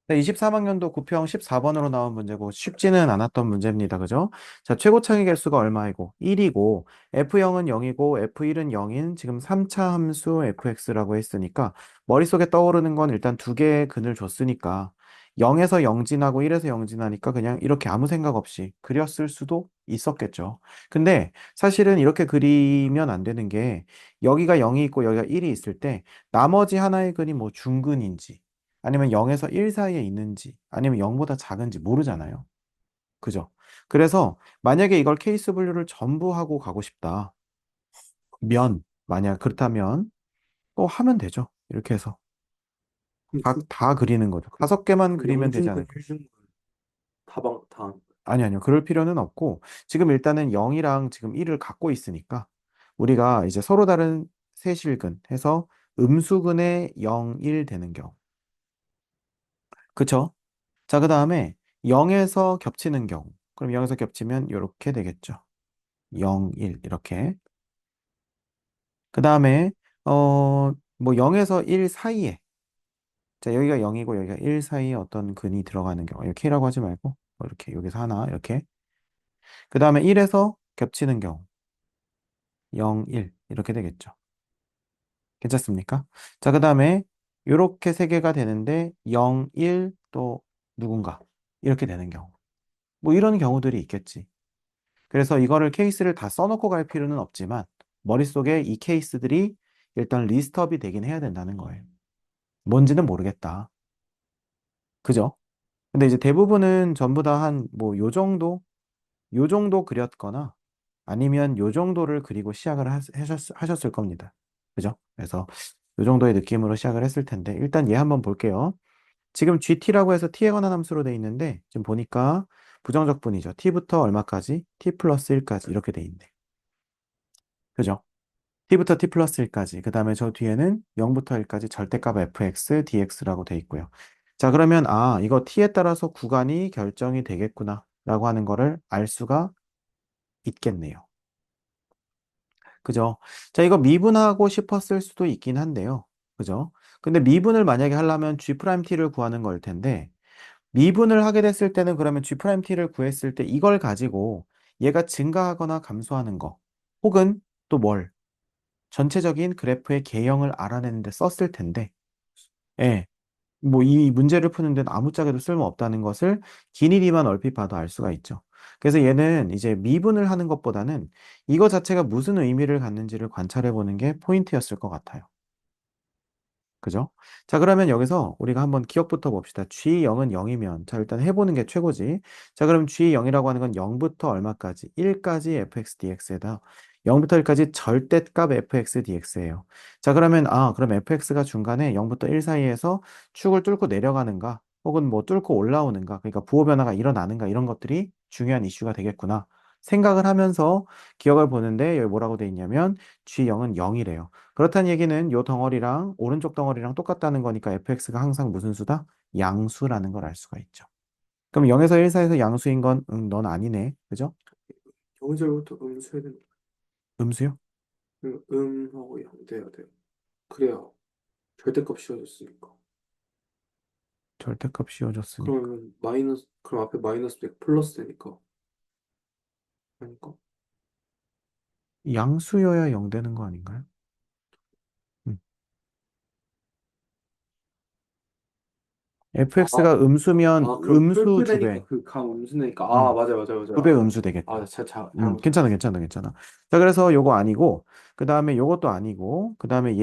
네, 24학년도 9평 14번으로 나온 문제고 쉽지는 않았던 문제입니다. 그죠? 자, 최고창의 개수가 얼마이고 1이고 F0은 0이고 F1은 0인 지금 3차 함수 fx라고 했으니까 머릿속에 떠오르는 건 일단 두 개의 근을 줬으니까 0에서 0진하고 1에서 0진하니까 그냥 이렇게 아무 생각 없이 그렸을 수도 있었겠죠. 근데 사실은 이렇게 그리면 안 되는 게 여기가 0이 있고 여기가 1이 있을 때 나머지 하나의 근이 뭐 중근인지 아니면 0에서 1 사이에 있는지, 아니면 0보다 작은지 모르잖아요. 그죠? 그래서 만약에 이걸 케이스 분류를 전부 하고 가고 싶다. 만약 그렇다면 또 하면 되죠. 이렇게 해서. 그럼 각 다 그리는 거죠. 그, 5개만 그 그리면 되지 0중근, 않을까? 1중근 다 하는 거예요. 아니요. 그럴 필요는 없고, 지금 일단은 0이랑 지금 1을 갖고 있으니까, 우리가 이제 서로 다른 세실근 해서 음수근의 0, 1 되는 경우. 그쵸? 자, 그 다음에 0에서 겹치는 경우. 그럼 0에서 겹치면 이렇게 되겠죠. 0, 1 이렇게. 그 다음에 뭐 0에서 1 사이에 자, 여기가 0이고 여기가 1 사이에 어떤 근이 들어가는 경우. 이렇게 K라고 하지 말고 뭐 이렇게 여기서 하나 이렇게. 그 다음에 1에서 겹치는 경우. 0, 1 이렇게 되겠죠. 괜찮습니까? 자, 그 다음에 이렇게 세 개가 되는데 0, 1 또 누군가 이렇게 되는 경우. 뭐 이런 경우들이 있겠지. 그래서 이거를 케이스를 다 써놓고 갈 필요는 없지만 머릿속에 이 케이스들이 일단 리스트업이 되긴 해야 된다는 거예요. 뭔지는 모르겠다. 그죠? 근데 이제 대부분은 전부 다 한 뭐 요 정도 그렸거나 아니면 요 정도를 그리고 시작을 하셨을 겁니다. 그죠? 그래서 요 정도의 느낌으로 시작을 했을 텐데 일단 얘 한번 볼게요. 지금 GT라고 해서 t에 관한 함수로 돼 있는데 지금 보니까 부정적분이죠. t부터 얼마까지? t 플러스 1까지 이렇게 돼 있네. 그죠? t부터 t 플러스 1까지. 그 다음에 저 뒤에는 0부터 1까지 절대값 fx, dx라고 돼 있고요. 자, 그러면 이거 t에 따라서 구간이 결정이 되겠구나 라고 하는 거를 알 수가 있겠네요. 그죠? 자, 이거 미분하고 싶었을 수도 있긴 한데요. 그죠? 근데 미분을 만약에 하려면 g't를 구하는 걸 텐데 미분을 하게 됐을 때는 그러면 g't를 구했을 때 이걸 가지고 얘가 증가하거나 감소하는 거 혹은 또 전체적인 그래프의 개형을 알아내는데 썼을 텐데, 예, 뭐 이 문제를 푸는 데는 아무짝에도 쓸모없다는 것을 기니디만 얼핏 봐도 알 수가 있죠. 그래서 얘는 이제 미분을 하는 것보다는 이거 자체가 무슨 의미를 갖는지를 관찰해 보는 게 포인트였을 것 같아요. 그죠? 자, 그러면 여기서 우리가 한번 기억부터 봅시다. G0은 0이면, 자, 일단 해보는 게 최고지. 자, 그럼 G0이라고 하는 건 0부터 얼마까지? 1까지 fx dx에다 0부터 1까지 절대값 fx dx예요. 자, 그러면, 그럼 fx가 중간에 0부터 1 사이에서 축을 뚫고 내려가는가? 혹은 뭐 뚫고 올라오는가? 그러니까 부호 변화가 일어나는가? 이런 것들이 중요한 이슈가 되겠구나. 생각을 하면서 기억을 보는데 여기 뭐라고 돼 있냐면 G0은 0이래요. 그렇다는 얘기는 요 덩어리랑 오른쪽 덩어리랑 똑같다는 거니까 fx가 항상 무슨 수다? 양수라는 걸 알 수가 있죠. 그럼 0에서 1 사이에서 양수인 건, 넌 아니네. 그죠? 경절부터 음수해야 되는 음수요? 거예요. 음하고 양 돼야 돼요. 그래야 절대값 씌워졌으니까. 절대값 씌워졌으니까. 그러면 마이너스, 그럼 앞에 마이너스 100 플러스 되니까. 아니까? 양수여야 0 되는 거 아닌가요? 음. 아, fx가 음수면 그럼 음수 뿔뿔 두 되니까 배. 그 감 음수니까. 음. 맞아요, 맞아요, 두 배 맞아요. 음수 되겠다. 잘못 괜찮아, 생각했어. 괜찮아, 괜찮아. 자, 그래서 요거 아니고, 그 다음에 요것도 아니고, 그 다음에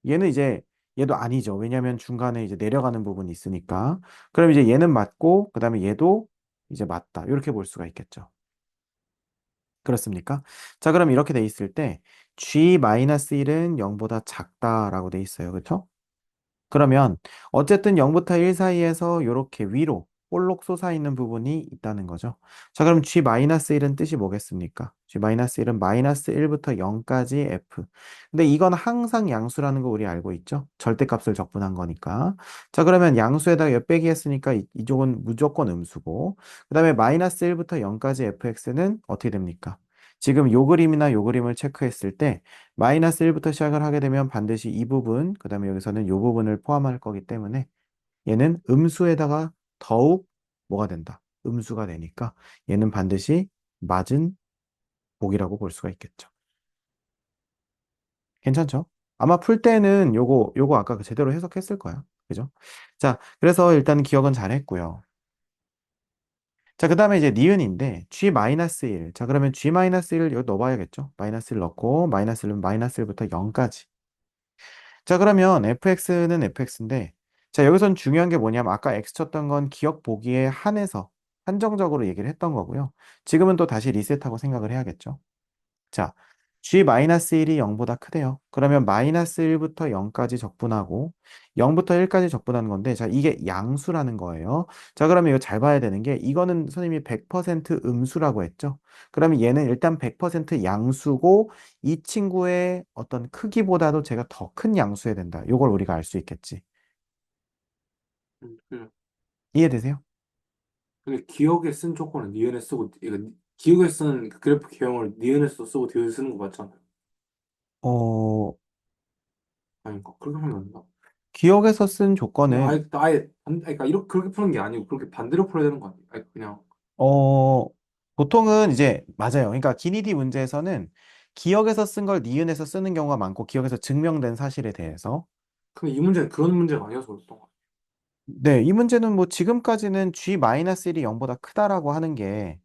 얘는 이제 얘도 아니죠. 왜냐하면 중간에 이제 내려가는 부분이 있으니까. 그럼 이제 얘는 맞고 그다음에 얘도 이제 맞다. 이렇게 볼 수가 있겠죠. 그렇습니까? 자, 그럼 이렇게 돼 있을 때 G-1은 0보다 작다라고 돼 있어요. 그렇죠? 그러면 어쨌든 0부터 1 사이에서 이렇게 위로 볼록 솟아 있는 부분이 있다는 거죠. 자, 그럼 G-1은 뜻이 뭐겠습니까? G-1은 마이너스 1부터 0까지 F. 근데 이건 항상 양수라는 거 우리 알고 있죠? 절대값을 적분한 거니까. 자, 그러면 양수에다가 엿빼기 했으니까 이쪽은 무조건 음수고, 그 다음에 마이너스 1부터 0까지 fx는 어떻게 됩니까? 지금 요 그림이나 요 그림을 체크했을 때 마이너스 1부터 시작을 하게 되면 반드시 이 부분, 그 다음에 여기서는 이 부분을 포함할 거기 때문에 얘는 음수에다가 더욱 뭐가 된다? 음수가 되니까 얘는 반드시 맞은 복이라고 볼 수가 있겠죠. 괜찮죠? 아마 풀 때는 요거 아까 그 제대로 해석했을 거야. 그죠? 자, 그래서 일단 기억은 잘 했고요. 자, 그 다음에 이제 니은인데, G-1. 자, 그러면 G-1을 여기 넣어봐야겠죠? 마이너스를 넣고, 마이너스는 마이너스 1부터 0까지. 자, 그러면 fx는 fx인데, 자, 여기선 중요한 게 뭐냐면, 아까 x 쳤던 건 기억 보기에 한해서, 한정적으로 얘기를 했던 거고요. 지금은 또 다시 리셋하고 생각을 해야겠죠? 자, G-1이 0보다 크대요. 그러면 마이너스 1부터 0까지 적분하고 0부터 1까지 적분하는 건데, 자, 이게 양수라는 거예요. 자, 그러면 이거 잘 봐야 되는 게, 이거는 선생님이 100% 음수라고 했죠. 그러면 얘는 일단 100% 양수고, 이 친구의 어떤 크기보다도 제가 더 큰 양수여야 된다. 이걸 우리가 알 수 있겠지. 음. 이해되세요? 근데 기억에 쓴 조건은 니은에 쓰고, 이거 기억에 쓴 그 그래프 개형을 니은에서 쓰고 디귿에 쓰는 거 맞잖아요. 어, 아닌가? 그렇게 하면 안 나? 기억에서 쓴 그냥 조건은, 그러니까 이렇게 그렇게 푸는 게 아니고 그렇게 반대로 풀어야 되는 거 아니에요? 아니, 그냥 어, 보통은 이제, 맞아요. 그러니까 기니디 문제에서는 기억에서 쓴 걸 니은에서 쓰는 경우가 많고, 기억에서 증명된 사실에 대해서. 근데 이 문제는 그런 문제가 아니어서 그랬던 거 네, 이 문제는 뭐 지금까지는 G-1이 0보다 크다라고 하는 게,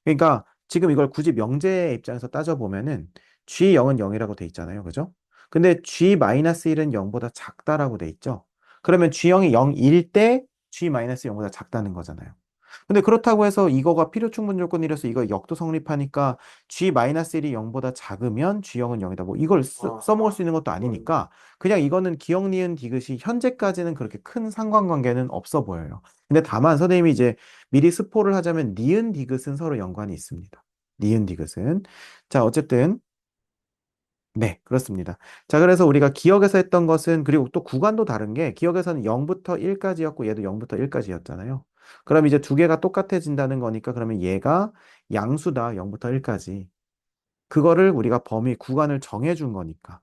그러니까 지금 이걸 굳이 명제의 입장에서 따져보면은 G0은 0이라고 돼 있잖아요. 그죠? 근데 G-1은 0보다 작다라고 돼 있죠. 그러면 G0이 0일 때 G-0보다 작다는 거잖아요. 근데 그렇다고 해서 이거가 필요 충분 조건이라서 이거 역도 성립하니까 G-1이 0보다 작으면 G0은 0이다. 뭐 이걸 써먹을 수 아, 있는 것도 그건 아니니까 그냥 이거는 기억, 니은, 디귿이 현재까지는 그렇게 큰 상관관계는 없어 보여요. 근데 다만 선생님이 이제 미리 스포를 하자면 니은, 디귿은 서로 연관이 있습니다. 니은, 디귿은. 자, 어쨌든 네, 그렇습니다. 자, 그래서 우리가 기억에서 했던 것은, 그리고 또 구간도 다른 게, 기억에서는 0부터 1까지였고, 얘도 0부터 1까지였잖아요. 그럼 이제 두 개가 똑같아진다는 거니까, 그러면 얘가 양수다, 0부터 1까지. 그거를 우리가 범위, 구간을 정해준 거니까.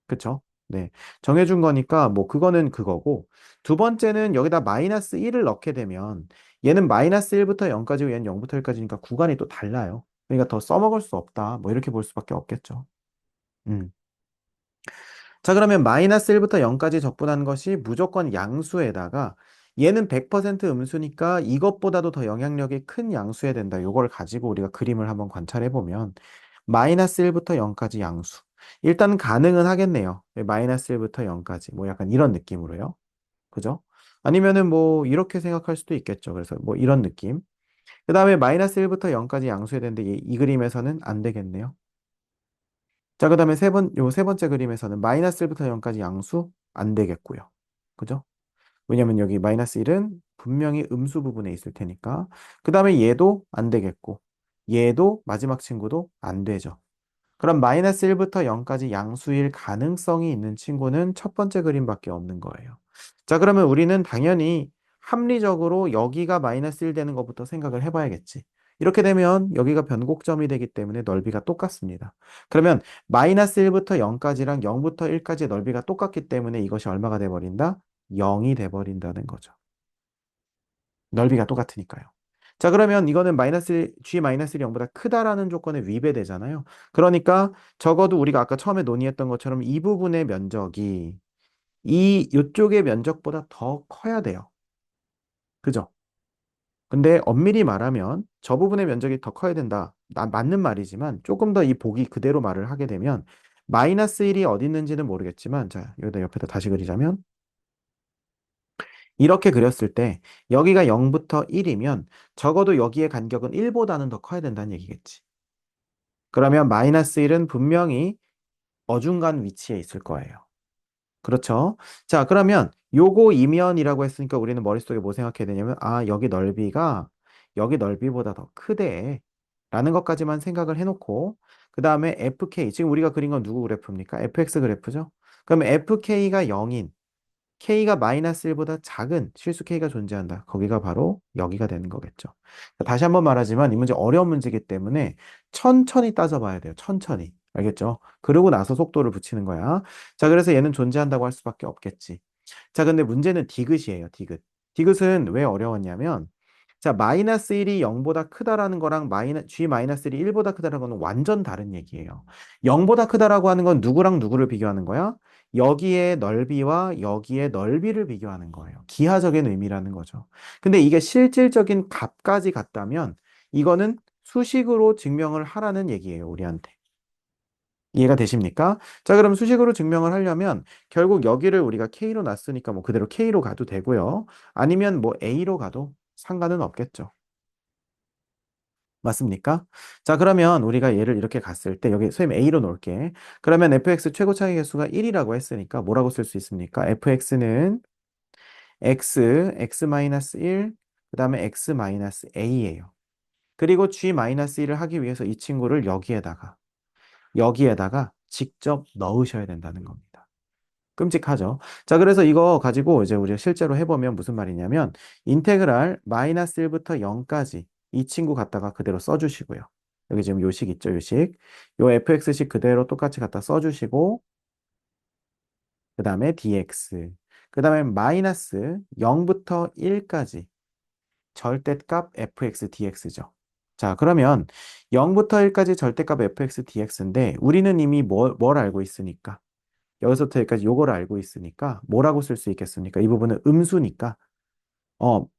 그쵸? 네. 정해준 거니까, 뭐, 그거는 그거고. 두 번째는 여기다 마이너스 1을 넣게 되면, 얘는 마이너스 1부터 0까지고, 얘는 0부터 1까지니까 구간이 또 달라요. 그러니까 더 써먹을 수 없다. 뭐, 이렇게 볼 수밖에 없겠죠. 음. 자, 그러면 마이너스 1부터 0까지 적분한 것이 무조건 양수에다가 얘는 100% 음수니까 이것보다도 더 영향력이 큰 양수여야 된다. 요걸 가지고 우리가 그림을 한번 관찰해 보면 마이너스 1부터 0까지 양수. 일단 가능은 하겠네요. 마이너스 1부터 0까지. 뭐 약간 이런 느낌으로요. 그죠? 아니면은 뭐 이렇게 생각할 수도 있겠죠. 그래서 뭐 이런 느낌. 그 다음에 마이너스 1부터 0까지 양수해야 되는데 이 그림에서는 안 되겠네요. 자, 그 다음에 요 세 번째 그림에서는 마이너스 1부터 0까지 양수 안 되겠고요. 그죠? 왜냐면 여기 마이너스 1은 분명히 음수 부분에 있을 테니까. 그 다음에 얘도 안 되겠고, 얘도 마지막 친구도 안 되죠. 그럼 마이너스 1부터 0까지 양수일 가능성이 있는 친구는 첫 번째 그림밖에 없는 거예요. 자, 그러면 우리는 당연히 합리적으로 여기가 마이너스 1 되는 것부터 생각을 해봐야겠지. 이렇게 되면 여기가 변곡점이 되기 때문에 넓이가 똑같습니다. 그러면 마이너스 1부터 0까지랑 0부터 1까지의 넓이가 똑같기 때문에 이것이 얼마가 돼버린다? 0이 돼버린다는 거죠. 넓이가 똑같으니까요. 자, 그러면 이거는 G-1이 0보다 크다라는 조건에 위배되잖아요. 그러니까 적어도 우리가 아까 처음에 논의했던 것처럼 이 부분의 면적이 이쪽의 면적보다 더 커야 돼요. 그죠? 근데 엄밀히 말하면 저 부분의 면적이 더 커야 된다. 맞는 말이지만 조금 더 이 보기 그대로 말을 하게 되면 마이너스 1이 어디 있는지는 모르겠지만 자, 여기다 옆에다 다시 그리자면 이렇게 그렸을 때 여기가 0부터 1이면 적어도 여기의 간격은 1보다는 더 커야 된다는 얘기겠지. 그러면 마이너스 1은 분명히 어중간 위치에 있을 거예요. 그렇죠? 자, 그러면 요거 이면이라고 했으니까 우리는 머릿속에 뭐 생각해야 되냐면 아, 여기 넓이가 여기 넓이보다 더 크대. 라는 것까지만 생각을 해놓고 그 다음에 FK 지금 우리가 그린 건 누구 그래프입니까? FX 그래프죠? 그러면 FK가 0인 K가 마이너스 1보다 작은 실수 K가 존재한다. 거기가 바로 여기가 되는 거겠죠. 다시 한번 말하지만 이 문제 어려운 문제이기 때문에 천천히 따져봐야 돼요. 천천히. 알겠죠? 그러고 나서 속도를 붙이는 거야. 자, 그래서 얘는 존재한다고 할 수밖에 없겠지. 자, 근데 문제는 디귿이에요, 디귿. 디귿은 왜 어려웠냐면, 자, 마이너스 1이 0보다 크다라는 거랑 g 마이너스 1이 1보다 크다라는 거는 완전 다른 얘기예요. 0보다 크다라고 하는 건 누구랑 누구를 비교하는 거야? 여기의 넓이와 여기의 넓이를 비교하는 거예요. 기하적인 의미라는 거죠. 근데 이게 실질적인 값까지 같다면 이거는 수식으로 증명을 하라는 얘기예요, 우리한테. 이해가 되십니까? 자, 그럼 수식으로 증명을 하려면 결국 여기를 우리가 K로 놨으니까 뭐 그대로 K로 가도 되고요. 아니면 뭐 A로 가도 상관은 없겠죠. 맞습니까? 자, 그러면 우리가 얘를 이렇게 갔을 때 여기 선생님 A로 놓을게. 그러면 fx 최고 차이 개수가 1이라고 했으니까 뭐라고 쓸 수 있습니까? fx는 x-1, 그 다음에 x-a예요. 그리고 g-1을 하기 위해서 이 친구를 여기에다가 직접 넣으셔야 된다는 겁니다. 끔찍하죠. 자, 그래서 이거 가지고 이제 우리가 실제로 해보면 무슨 말이냐면 인테그랄 마이너스 1부터 0까지 이 친구 갖다가 그대로 써주시고요. 여기 지금 요식 있죠, 요식. 요 fx식 그대로 똑같이 갖다 써주시고 그 다음에 dx 그 다음에 마이너스 0부터 1까지 절대값 fx dx죠. 자, 그러면 0부터 1까지 절대값 fx dx인데 우리는 이미 뭘 알고 있으니까 여기서부터 여기까지 요걸 알고 있으니까 뭐라고 쓸 수 있겠습니까? 이 부분은 음수니까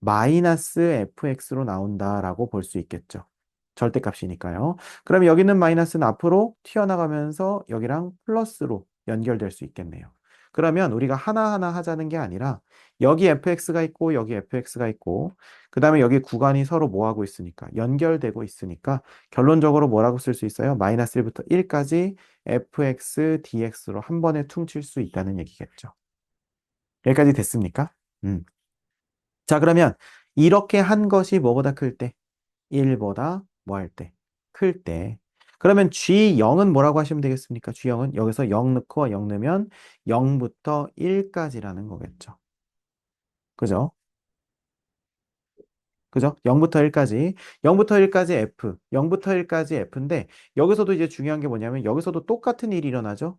마이너스 fx로 나온다라고 볼 수 있겠죠. 절대값이니까요. 그럼 여기 있는 마이너스는 앞으로 튀어나가면서 여기랑 플러스로 연결될 수 있겠네요. 그러면 우리가 하나하나 하자는 게 아니라 여기 fx가 있고 여기 fx가 있고 그 다음에 여기 구간이 서로 뭐하고 있으니까 연결되고 있으니까 결론적으로 뭐라고 쓸 수 있어요? 마이너스 1부터 1까지 fx dx로 한 번에 퉁칠 수 있다는 얘기겠죠. 여기까지 됐습니까? 음. 자, 그러면 이렇게 한 것이 뭐보다 클 때? 1보다 뭐 할 때? 클 때. 그러면 G0은 뭐라고 하시면 되겠습니까? G0은 여기서 0 넣고 0 넣으면 0부터 1까지라는 거겠죠. 그죠? 그죠? 0부터 1까지. 0부터 1까지 F. 0부터 1까지 F인데 여기서도 이제 중요한 게 뭐냐면 여기서도 똑같은 일이 일어나죠.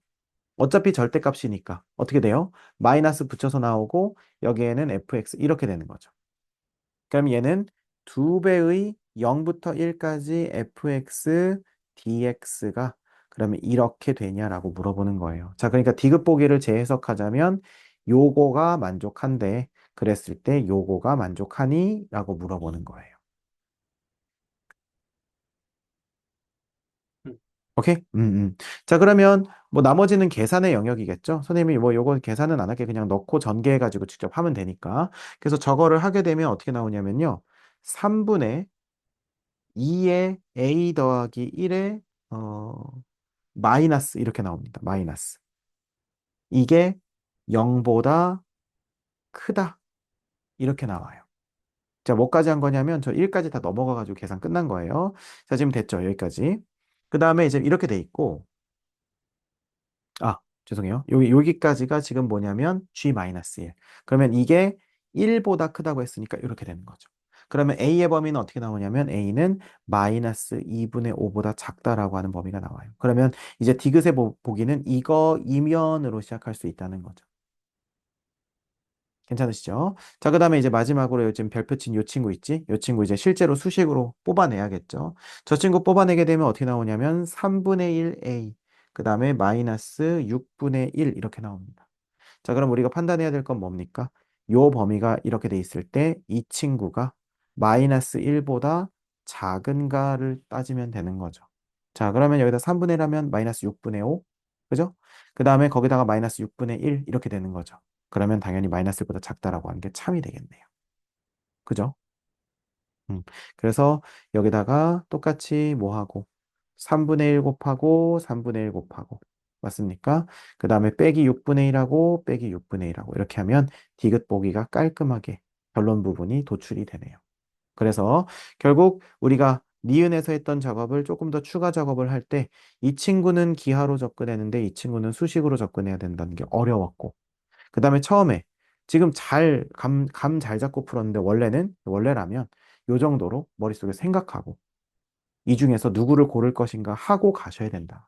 어차피 절대값이니까. 어떻게 돼요? 마이너스 붙여서 나오고 여기에는 fx 이렇게 되는 거죠. 그럼 얘는 두 배의 0부터 1까지 fx dx가 그러면 이렇게 되냐라고 물어보는 거예요. 자, 그러니까 디귿보기를 재해석하자면 요거가 만족한데 그랬을 때 요거가 만족하니? 라고 물어보는 거예요. 음, 오케이? 자, 그러면 뭐 나머지는 계산의 영역이겠죠? 선생님이 뭐 요거 계산은 안 할게 그냥 넣고 전개해가지고 직접 하면 되니까. 그래서 저거를 하게 되면 어떻게 나오냐면요. 3분의 2의 a 더하기 1의 마이너스 이렇게 나옵니다. 마이너스. 이게 0보다 크다. 이렇게 나와요. 자, 뭐까지 한 거냐면 저 1까지 다 넘어가가지고 계산 끝난 거예요. 자, 지금 됐죠? 여기까지. 그 다음에 이제 이렇게 돼 있고 아, 죄송해요. 여기까지가 지금 뭐냐면 G-1. 그러면 이게 1보다 크다고 했으니까 이렇게 되는 거죠. 그러면 A의 범위는 어떻게 나오냐면 A는 마이너스 2분의 5보다 작다라고 하는 범위가 나와요. 그러면 이제 디귿의 보기는 이거 이면으로 시작할 수 있다는 거죠. 괜찮으시죠? 자, 그 다음에 이제 마지막으로 요즘 별표 친 요 친구 있지? 요 친구 이제 실제로 수식으로 뽑아내야겠죠. 저 친구 뽑아내게 되면 어떻게 나오냐면 3분의 1a, 그 다음에 마이너스 6분의 1 이렇게 나옵니다. 자, 그럼 우리가 판단해야 될 건 뭡니까? 요 범위가 이렇게 돼 있을 때 이 친구가 마이너스 1보다 작은가를 따지면 되는 거죠. 자, 그러면 여기다 3분의 1 하면 마이너스 6분의 5. 그죠? 그 다음에 거기다가 마이너스 6분의 1 이렇게 되는 거죠. 그러면 당연히 마이너스 1보다 작다라고 하는 게 참이 되겠네요. 그죠? 음. 그래서 여기다가 똑같이 뭐 하고 3분의 1 곱하고 3분의 1 곱하고 맞습니까? 그 다음에 빼기 6분의 1하고 빼기 6분의 1하고 이렇게 하면 디귿 보기가 깔끔하게 결론 부분이 도출이 되네요. 그래서 결국 우리가 니은에서 했던 작업을 조금 더 추가 작업을 할 때 이 친구는 기하로 접근했는데 이 친구는 수식으로 접근해야 된다는 게 어려웠고 그 다음에 처음에 지금 감 잘 잡고 풀었는데 원래라면 요 정도로 머릿속에 생각하고 이 중에서 누구를 고를 것인가 하고 가셔야 된다.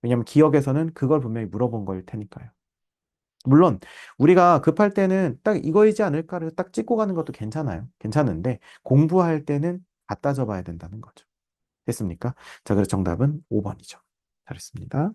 왜냐면 기억에서는 그걸 분명히 물어본 걸 테니까요. 물론 우리가 급할 때는 딱 이거이지 않을까를 딱 찍고 가는 것도 괜찮아요. 괜찮은데 공부할 때는 갖다 적어야 된다는 거죠. 됐습니까? 자, 그래서 정답은 5번이죠. 잘했습니다.